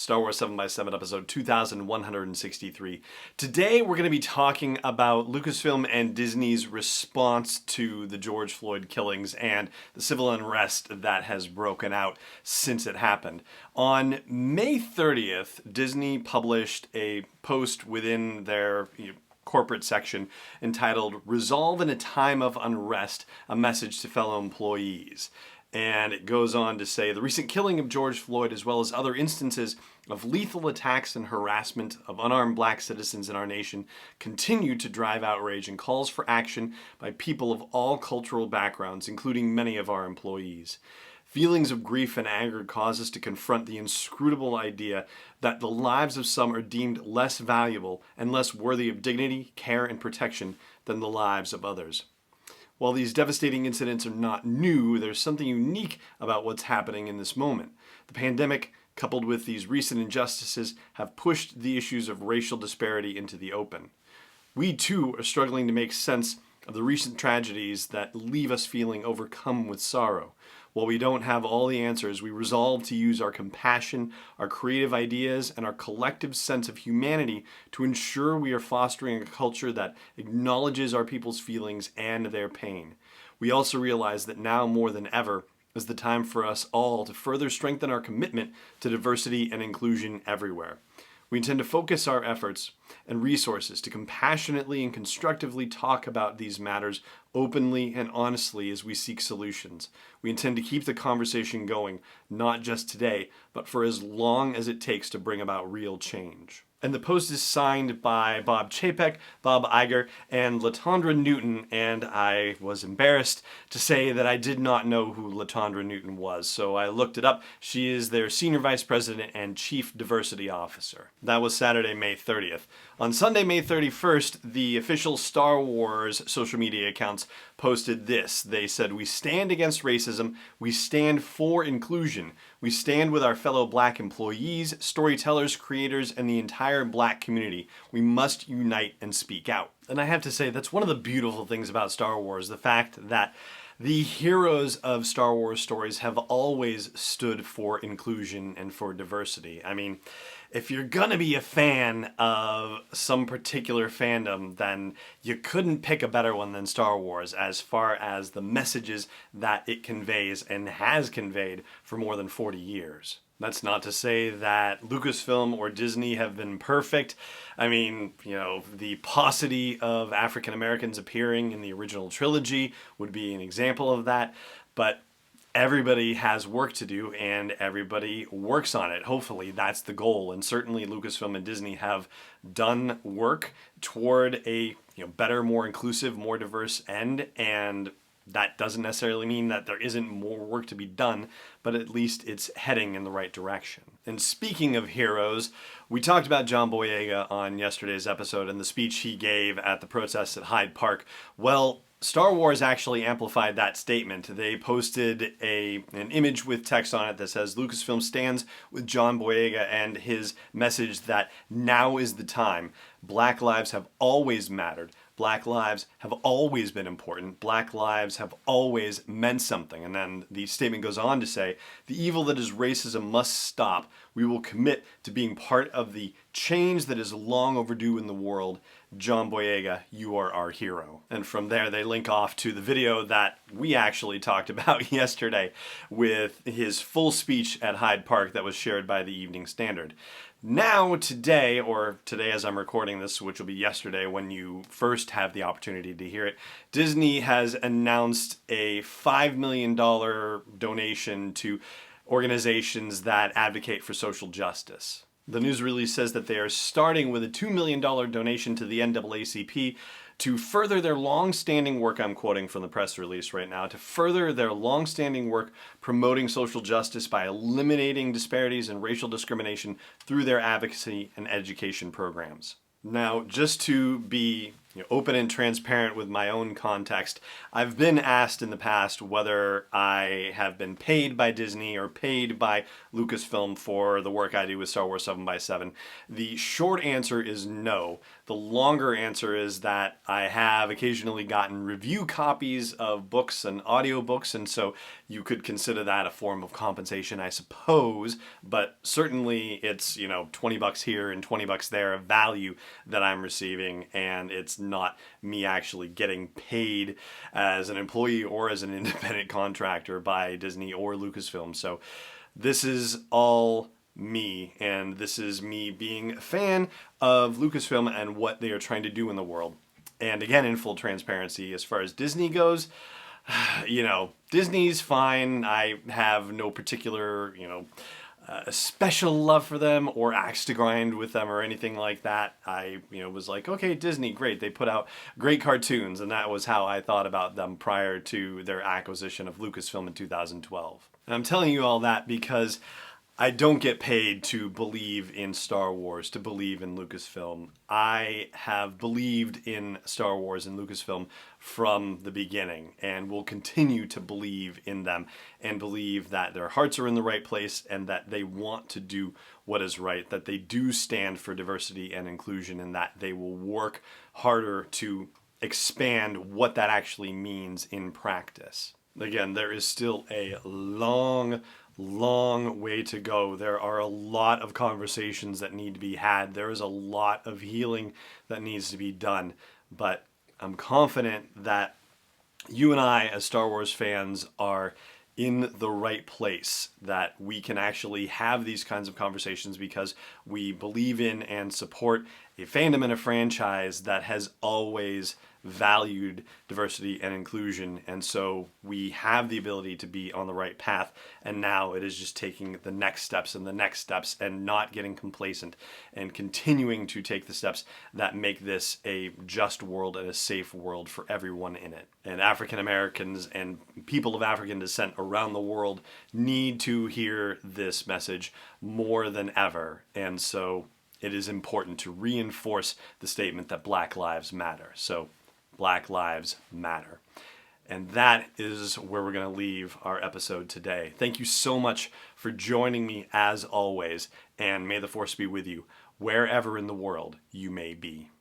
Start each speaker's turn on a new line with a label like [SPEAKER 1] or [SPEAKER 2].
[SPEAKER 1] Star Wars 7x7 episode 2163. Today we're going to be talking about Lucasfilm and Disney's response to the George Floyd killings and the civil unrest that has broken out since it happened. On May 30th, Disney published a post within their corporate section entitled "Resolve in a Time of Unrest, a Message to Fellow Employees." And it goes on to say, the recent killing of George Floyd, as well as other instances of lethal attacks and harassment of unarmed black citizens in our nation, continue to drive outrage and calls for action by people of all cultural backgrounds, including many of our employees. Feelings of grief and anger cause us to confront the inscrutable idea that the lives of some are deemed less valuable and less worthy of dignity, care, and protection than the lives of others. While these devastating incidents are not new, there's something unique about what's happening in this moment. The pandemic, coupled with these recent injustices, have pushed the issues of racial disparity into the open. We, too, are struggling to make sense of the recent tragedies that leave us feeling overcome with sorrow. While we don't have all the answers, we resolve to use our compassion, our creative ideas, and our collective sense of humanity to ensure we are fostering a culture that acknowledges our people's feelings and their pain. We also realize that now more than ever is the time for us all to further strengthen our commitment to diversity and inclusion everywhere. We intend to focus our efforts and resources to compassionately and constructively talk about these matters openly and honestly as we seek solutions. We intend to keep the conversation going, not just today, but for as long as it takes to bring about real change. And the post is signed by Bob Chapek, Bob Iger, and Latondra Newton, and I was embarrassed to say that I did not know who Latondra Newton was, so I looked it up. She is their Senior Vice President and Chief Diversity Officer. That was Saturday, May 30th. On Sunday, May 31st, the official Star Wars social media accounts posted this. They said, "We stand against racism. We stand for inclusion. We stand with our fellow black employees, storytellers, creators, and the entire black community. We must unite and speak out." And I have to say, that's one of the beautiful things about Star Wars, the fact that the heroes of Star Wars stories have always stood for inclusion and for diversity. I mean, if you're gonna be a fan of some particular fandom, then you couldn't pick a better one than Star Wars as far as the messages that it conveys and has conveyed for more than 40 years. That's not to say that Lucasfilm or Disney have been perfect. I mean, the paucity of African Americans appearing in the original trilogy would be an example of that, but everybody has work to do and everybody works on it. Hopefully that's the goal, and certainly Lucasfilm and Disney have done work toward a better, more inclusive, more diverse end, and that doesn't necessarily mean that there isn't more work to be done, but at least it's heading in the right direction. And speaking of heroes, we talked about John Boyega on yesterday's episode and the speech he gave at the protests at Hyde Park. Well, Star Wars actually amplified that statement. They posted an image with text on it that says, "Lucasfilm stands with John Boyega and his message that now is the time. Black lives have always mattered. Black lives have always been important. Black lives have always meant something." And then the statement goes on to say, "The evil that is racism must stop. We will commit to being part of the change that is long overdue in the world. John Boyega, you are our hero." And from there, they link off to the video that we actually talked about yesterday with his full speech at Hyde Park that was shared by the Evening Standard. Now, today, or today as I'm recording this, which will be yesterday when you first have the opportunity to hear it, Disney has announced a $5 million donation to organizations that advocate for social justice. The news release says that they are starting with a $2 million donation to the NAACP to further their long-standing work, I'm quoting from the press release right now, to further their long-standing work promoting social justice by eliminating disparities and racial discrimination through their advocacy and education programs. Now, just to be open and transparent with my own context. I've been asked in the past whether I have been paid by Disney or paid by Lucasfilm for the work I do with Star Wars 7x7. The short answer is no. The longer answer is that I have occasionally gotten review copies of books and audiobooks, and so you could consider that a form of compensation, I suppose, but certainly it's, $20 here and $20 there of value that I'm receiving, and it's not me actually getting paid as an employee or as an independent contractor by Disney or Lucasfilm. So this is all me, and this is me being a fan of Lucasfilm and what they are trying to do in the world. And again, in full transparency, as far as Disney goes, Disney's fine. I have no particular, special love for them or axe to grind with them or anything like that. I, was like, okay, Disney, great. They put out great cartoons, and that was how I thought about them prior to their acquisition of Lucasfilm in 2012. And I'm telling you all that because I don't get paid to believe in Star Wars, to believe in Lucasfilm. I have believed in Star Wars and Lucasfilm from the beginning and will continue to believe in them and believe that their hearts are in the right place and that they want to do what is right, that they do stand for diversity and inclusion, and that they will work harder to expand what that actually means in practice. Again, there is still a long way to go. There are a lot of conversations that need to be had. There is a lot of healing that needs to be done. But I'm confident that you and I, as Star Wars fans, are in the right place, that we can actually have these kinds of conversations because we believe in and support a fandom and a franchise that has always valued diversity and inclusion, and so we have the ability to be on the right path, and now it is just taking the next steps and the next steps and not getting complacent and continuing to take the steps that make this a just world and a safe world for everyone in it. And African Americans and people of African descent around the world need to hear this message more than ever, and so it is important to reinforce the statement that Black Lives Matter. So Black Lives Matter. And that is where we're going to leave our episode today. Thank you so much for joining me as always, and may the Force be with you wherever in the world you may be.